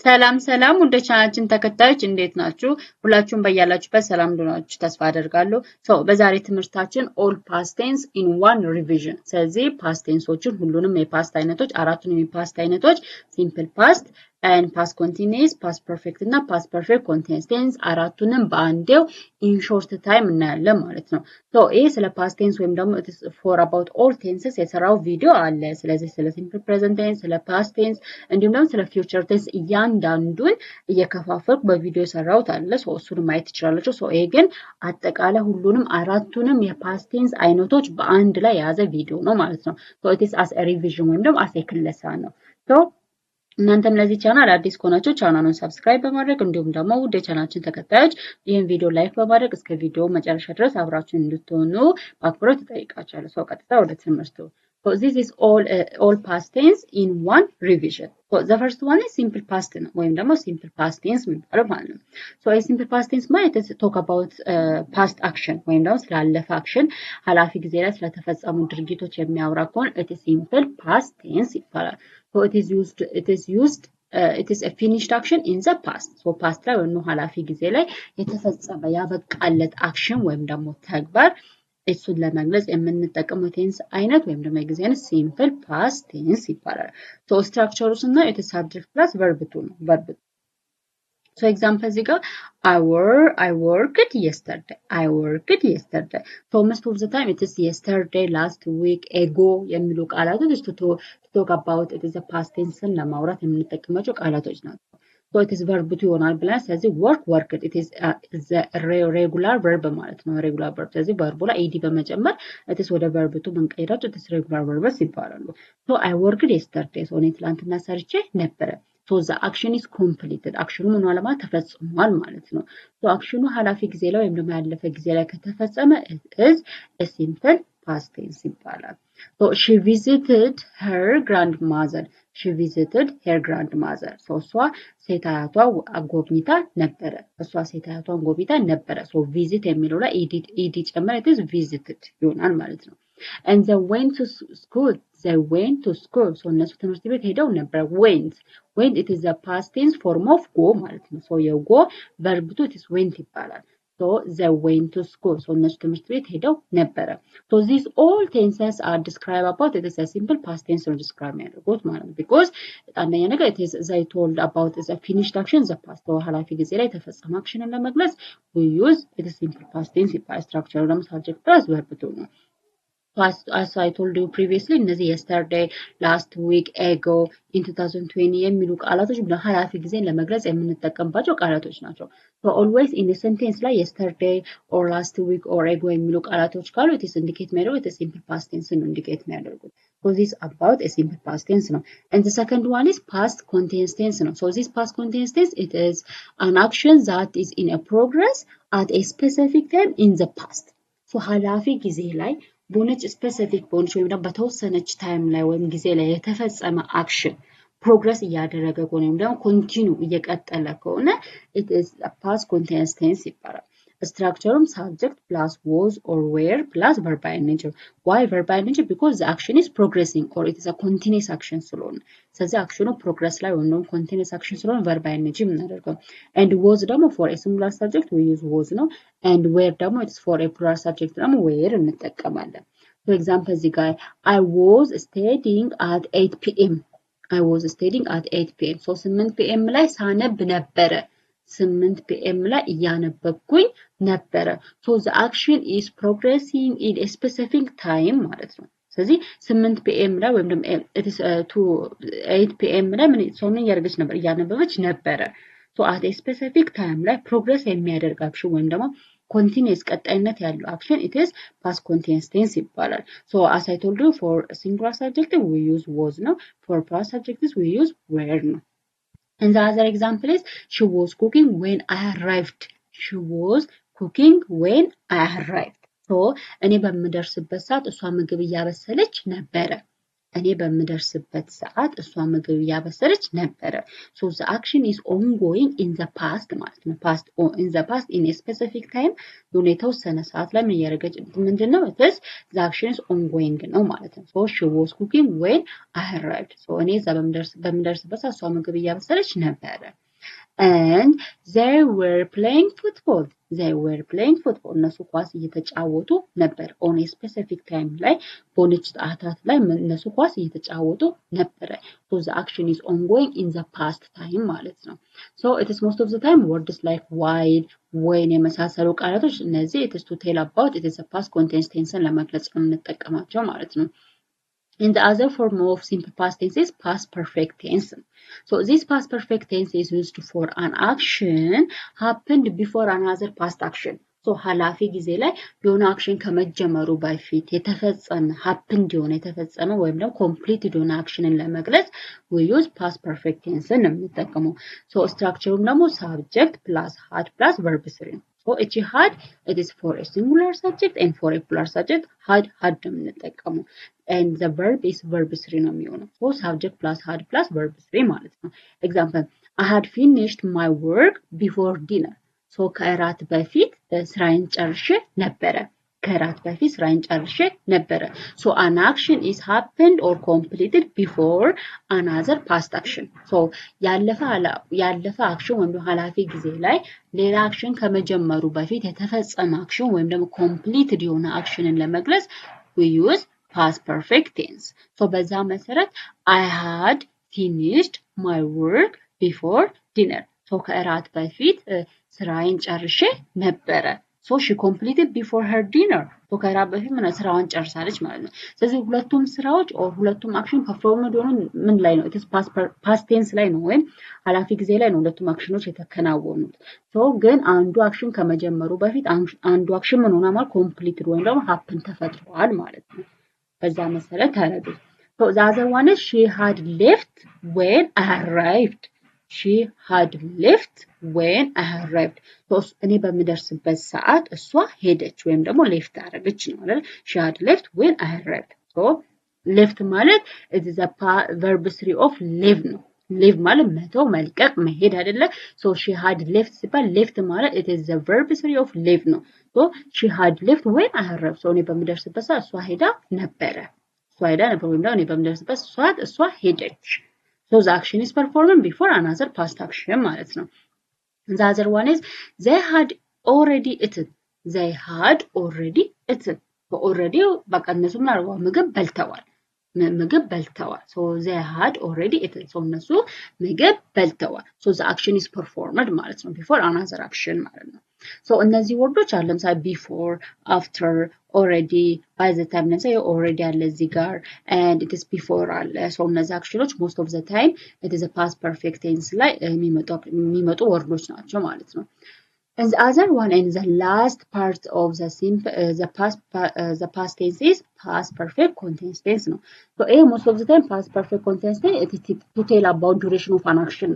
ሰላም ሰላም ወደ ቻናላችን ተከታዮች እንዴት ናችሁ? ሁላችሁም በያላችሁበት ሰላም እንደሆናችሁ ተስፋ አደርጋለሁ። በዛሬ ትምህርታችን ኦል ፓስት ቴንስ ኢን ዋን ሪቪዥን። ስለዚህ ፓስት ቴንሶችን ሁሉንም የፓስት አይነቶች አራቱንም የፓስት አይነቶች ሲምፕል ፓስት and past continuous, past perfect እና past perfect continuous tense አራቱንም በአንዴው in short time እናያለን ማለት ነው። ይሄ ስለ past tense ወይም ደግሞ it is for about all tenses የሰራው ቪዲዮ አለ። ስለዚህ ስለ simple present tense፣ ስለ past tense እንዲሁም ደግሞ ስለ future tense እያንዳንዱን እየከፋፈልኩ በቪዲዮ የሰራሁት አለ። እሱን ማየት ትችላላችሁ። ይሄ ግን አጠቃላይ ሁሉንም አራቱንም የpast tense አይነቶች በአንድ ላይ የያዘ ቪዲዮ ነው ማለት ነው። it is as a revision ወይም ደግሞ as a ክለሳ ነው። እናንተም ለዚህ ቻናል አዲስ ከሆናችሁ ቻናሉን ሰብስክራይብ በማድረግ እንዲሁም ደግሞ ውድ የቻናላችን ተከታዮች ይህን ቪዲዮ ላይክ በማድረግ እስከ ቪዲዮ መጨረሻ ድረስ አብራችሁን እንድትሆኑ በአክብሮት እጠይቃችኋለሁ። ቀጥታ ወደ ትምህርቱ። this is all past tense in one revision. the first one is simple past ነው ወይም ደግሞ simple past tense የሚባለው ማለት ነው። simple past tense ማለት talk about past action ወይም ደግሞ ስላለፈ አክሽን ኃላፊ ጊዜ ላይ ስለተፈጸሙ ድርጊቶች የሚያወራ ከሆነ it is simple past tense ይባላል። it is a finished action in the past. past ላይ ወይም ኃላፊ ጊዜ ላይ የተፈጸመ ያበቃለት አክሽን ወይም ደግሞ ተግባር እሱን ለመግለጽ የምንጠቀመው ቴንስ አይነት ወይም ደግሞ የጊዜ አይነት ሲምፕል ፓስት ቴንስ ይባላል። ስትራክቸሩ ስናየው it is subject plus verb to ነው verb example እዚህ ጋር I worked yesterday. I worked yesterday. most of the time it is yesterday, last week, ago የሚሉ ቃላቶች to talk about it is a past tense ለማውራት የምንጠቀማቸው ቃላቶች ናቸው። it is verb to ይሆናል ብለን ስለዚህ worked it is the regular verb ማለት ነው። regular verb ስለዚህ verb ላይ ed በመጨመር it is ወደ verb to ብንቀይራቸው it is regular verbs ይባላሉ። I worked yesterday. እኔ ትላንትና ሰርቼ ነበረ። the action is completed. አክሽኑ ምን ሆነ ማለት ተፈጽሟል ማለት ነው። አክሽኑ ኃላፊ ጊዜ ላይ ወይም ደግሞ ያለፈ ጊዜ ላይ ከተፈጸመ it is a simple past tense ይባላል። she visited her grandmother. she visited her grandmother. እሷ ሴት አያቷ ጎብኝታ ነበረ። እሷ ሴት አያቷን ጎብኝታ ነበረ። visit የሚለው ላይ ed ጨመረ it is visited ይሆናል ማለት ነው። and they went to school. they went to school. እነሱ ትምህርት ቤት ሄደው ነበር። went it is the past tense form of go ማለት ነው። የጎ verb to it is went ይባላል። they went to school. እነሱ ትምህርት ቤት ሄደው ነበረ። these all tenses are described about it is a simple past tense ነው describe የሚያደርጉት ማለት ነው። because አንደኛ ነገር it is they told about is a finished action the past ኃላፊ ጊዜ ላይ የተፈጸመ አክሽንን ለመግለጽ we use it is simple past tense ይባላል። structure ደግሞ subject plus verb to ነው። as I told you previously እነዚህ yesterday, last week, ago, in 2020 የሚሉ ቃላቶች ኃላፊ ጊዜን ለመግለጽ የምንጠቀምባቸው ቃላቶች ናቸው። always in a sentence ላይ yesterday or last week or ago የሚሉ ቃላቶች ካሉ it is indicate የሚያደርጉት it is simple past tense ነው indicate የሚያደርጉት። this is about a simple past tense ነው። and the second one is past continuous tense ነው። this past continuous tense it is an action that is in a progress at a specific time in the past. ኃላፊ ጊዜ ላይ በሆነች ስፔሲፊክ በሆነች ወይም ደግሞ በተወሰነች ታይም ላይ ወይም ጊዜ ላይ የተፈጸመ አክሽን ፕሮግረስ እያደረገ ከሆነ ወይም ደግሞ ኮንቲኒው እየቀጠለ ከሆነ it is a past continuous tense ይባላል። structureም subject plus was or were plus verb by nature. why verb by nature? because the action is progressing or it is a continuous action ስለሆነ ስለዚህ አክሽኑ ፕሮግረስ ላይ ወይም ደግሞ continuous action ስለሆነ verb by nature የምናደርገው። and was ደግሞ for a singular subject we use was ነው። and were ደግሞ it is for a plural subject ደግሞ were እንጠቀማለን። for example እዚህ ጋር I was studying at 8 p.m. I was studying at 8 p.m. 8 p.m. ላይ ሳነብ ነበረ። 8 p.m. ላይ እያነበብኩኝ ነበረ። the action is progressing in a specific time ማለት ነው። ስለዚህ 8 p.m. ላይ ወይም ደግሞ it is to 8 p.m. ላይ ምን እያደረገች ነበር? እያነበበች ነበረ። at a specific time ላይ ፕሮግረስ የሚያደርግ አክሽን ወይም ደግሞ continuous ቀጣይነት ያለው አክሽን it is past continuous tense ይባላል። as I told you for singular subject we use was ነው. for plural subjects we use were ነው. and the other example is she was cooking when I arrived. she was cooking when I arrived. እኔ በምደርስበት ሰዓት እሷ ምግብ እያበሰለች ነበረ። እኔ በምደርስበት ሰዓት እሷ ምግብ እያበሰለች ነበረ። so the action is ongoing in the past ማለት ነው። past in the past in a specific time የሆነ የተወሰነ ሰዓት ላይ ምን እያደረገች ምንድነው it is the action is ongoing ነው ማለት ነው። so she was cooking when I arrived so እኔ እዛ በምደርስበት ሰዓት እሷ ምግብ እያበሰለች ነበረ። and they were playing football እነሱ ኳስ እየተጫወቱ ነበር on a specific time ላይ በሆነች ሰዓታት ላይ እነሱ ኳስ እየተጫወቱ ነበረ so the action is ongoing in the past time ማለት ነው so it is most of the time words like while when የመሳሰሉ ቃላቶች እነዚህ it is to tell about it is a past continuous tense ለመግለጽ የምንጠቀማቸው ማለት ነው And the other form of simple past tense is past perfect tense. So this past perfect tense is used for an action happened before another past action. So ኃላፊ ጊዜ ላይ የሆነ አክሽን ከመጀመሩ በፊት የተፈጸመ happened የሆነ የተፈጸመ ወይም ደግሞ completed የሆነ አክሽንን ለመግለጽ we use past perfect tense ነው የምንጠቀመው. So structureም ደግሞ subject plus had plus verb 3 ነው. So እቺ had it is for a singular subject and for a plural subject had ነው የምንጠቀመው. And the verb is verb 3 ነው የሚሆነው. So subject plus had plus verb 3 ማለት ነው. Example I had finished my work before dinner. So ከእራት በፊት ስራዬን ጨርሼ ነበረ. So an action is happened or completed before another past action. So ያለፈ አክሽን ወይም ደግሞ ኃላፊ ጊዜ ላይ ሌላ አክሽን ከመጀመሩ በፊት የተፈጸመ አክሽን ወይም ደግሞ completed የሆነ አክሽንን ለመግለጽ we use past perfect tense. So በዛ መሰረት I had finished my work before dinner. So ከእራት በፊት ስራዬን ጨርሼ ነበረ. So she completed before her dinner. So ከእራት በፊት ስራዋን ጨርሳለች ማለት ነው። ስለዚህ ሁለቱም ስራዎች ሁለቱም አክሽን ፐርፎርምድ ሆኑ ምን ላይ ነው? it is past tense ላይ ነው ወይም ኃላፊ ጊዜ ላይ ነው ሁለቱም አክሽኖች የተከናወኑት። So ግን አንዱ አክሽን ከመጀመሩ በፊት አንዱ አክሽን ምን ሆነ ማለት completed ወይም ደግሞ happen ተፈጥሯል ማለት ነው። በዛ መሰረት ታረዱ so the other one is she had left when I arrived so እኔ በምደርስበት ሰዓት እሷ ሄደች ወይም ደግሞ left አደረገች ነው አይደል she had left when I arrived so left ማለት it is a verb 3 of leave ነው leave ማለት መተው መልቀቅ መሄድ አይደለ so she had left ሲባል left ማለት it is the verb 3 of leave ነው so she had left when I arrived so እኔ በምደርስበት ሰዓት እሷ ሄዳ ነበረ ወይም ደግሞ እኔ በምደርስበት ሰዓት እሷ ሄደች so the action is performed before another past action ማለት ነው the other one is they had already eaten already በቃ እነሱ ምግብ በልተዋል so they had already eaten so እነሱ ምግብ በልተዋል so the action is performed ማለት ነው before another action ማለት ነው so እነዚህ ወርዶች አለ ለምሳሌ before after already by the time ለምሳሌ already አለ እዚህ ጋር and it is before አለ so እነዚህ አክሽኖች most of the time it is a past perfect tense ላይ የሚመጡ ወርዶች ናቸው ማለት ነው and the other one and the last part of the past tense is past perfect continuous tense ነው so most of the time past perfect continuous tense it is to tell about duration of an action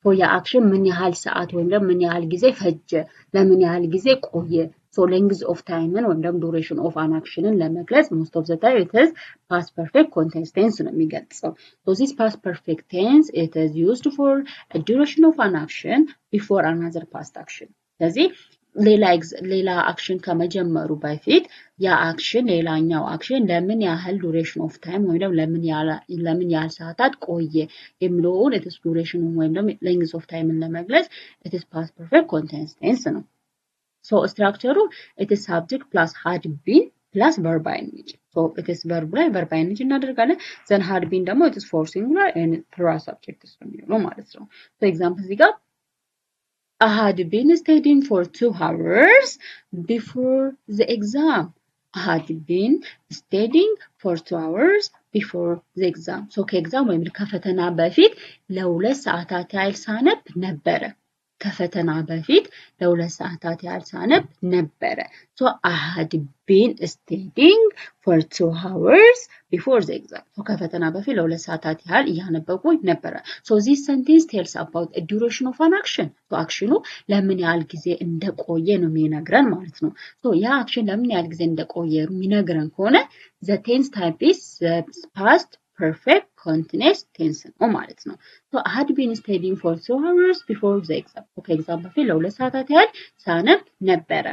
so የአክሽን ምን ያህል ሰዓት ወይም ደግሞ ምን ያህል ጊዜ ፈጀ ለምን ያህል ጊዜ ቆየ so length of time ወይም ደግሞ duration of an action ለመግለጽ most of the time it is past perfect continuous tense ነው የሚገልጸው so this past perfect tense it is used for a duration of an action before another past action ስለዚህ ሌላ አክሽን ከመጀመሩ በፊት ያ አክሽን ሌላኛው አክሽን ለምን ያህል duration of time ወይም ደግሞ ለምን ያህል ሰዓታት ቆየ የሚለውን it is duration ወይም ደግሞ length of time ለመግለጽ it is past perfect continuous tense ነው so structure it is subject plus had been plus verb ing so it is verb ላይ verb ing እናደርጋለን then had been ደግሞ it is for singular and plural subject ነው የሚሆነው ማለት ነው so example እዚህ ጋር I had been studying for 2 hours before the exam. I had been studying for 2 hours before the exam. So ከኤግዛም ወይም ከፈተና በፊት ለ2 ሰዓታት ያህል ሳነብ ነበረ. ከፈተና በፊት ለ2 ሰዓታት ያህል ሳነብ ነበረ. So I had been studying for 2 hours before the exam. So ከፈተና በፊት ለ2 ሰዓታት ያህል እያነበብኩኝ ነበረ. So this sentence tells about a duration of an action. So actionu ለምን ያህል ጊዜ እንደቆየ ነው የሚነግረን ማለት ነው. So ያ action ለምን ያህል ጊዜ እንደቆየ የሚነግረን ከሆነ the tense type is past perfect continuous tense ነው ማለት ነው። so I had been studying for 2 hours before the exam ከኤግዛም በፊት ለ2 ሰዓታት ያህል ሳነብ ነበረ።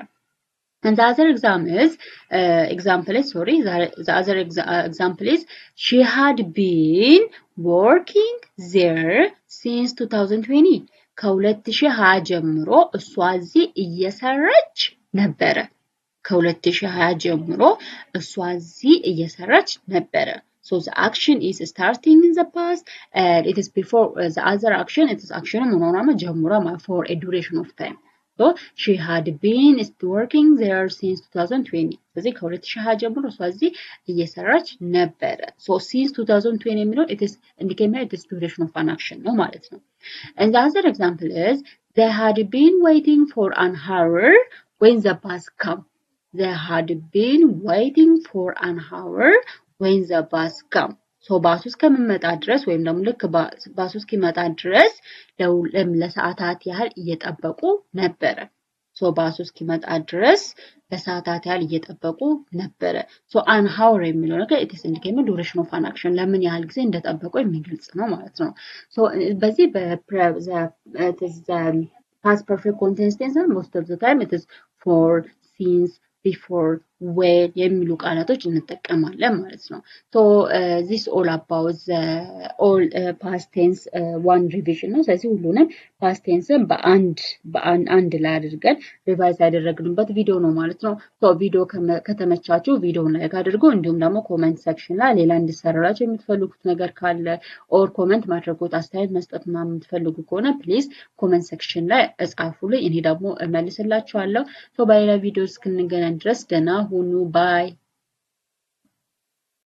and the other example is she had been working there since 2020 ከ2020 ጀምሮ እሷ እዚህ እየሰራች ነበረ። ከ2020 ጀምሮ እሷ እዚህ እየሰራች ነበረ። so the action is starting in the past and it is before the other action it is action ሆኖ ጀምሮ for a duration of time. so she had been working there since 2020 ስለዚህ ከ2020 ጀምሮ እሷ እዚህ እየሰራች ነበረ። so since 2020 የሚለው it is indicating it is duration of an action ነው ማለት ነው። and the other example is they had been waiting for an hour when the bus came. they had been waiting for an hour when the bus came. so ባሱ እስከሚመጣ ድረስ ወይም ደግሞ ልክ ባሱ እስኪመጣ ድረስ ለሰዓታት ያህል እየጠበቁ ነበረ። so ባሱ እስኪመጣ ድረስ ለሰዓታት ያህል እየጠበቁ ነበረ። so an hour የሚለው ነገር it is indicating duration of an action ለምን ያህል ጊዜ እንደጠበቁ የሚገልጽ ነው ማለት ነው። so በዚህ it is past perfect continuous tense most of the time it is for, since, before, when የሚሉ ቃላቶች እንጠቀማለን ማለት ነው። so this all about the all past tense one revision ነው። ስለዚህ ሁሉንም past tense በአንድ ላይ አድርገን ሪቫይዝ ያደረግንበት ቪዲዮ ነው ማለት ነው። so ቪዲዮ ከተመቻችሁ ቪዲዮውን ላይክ አድርጉ። እንዲሁም ደግሞ ኮሜንት ሴክሽን ላይ ሌላ እንዲሰራላችሁ የምትፈልጉት ነገር ካለ ኦር ኮሜንት ማድረጉት አስተያየት መስጠት የምትፈልጉ ከሆነ ፕሊዝ ኮሜንት ሴክሽን ላይ ጻፉልኝ። እኔ ደግሞ እመልስላችኋለሁ። so በሌላ ቪዲዮ እስክንገናኝ ድረስ ደህና ሁኑ። ባይ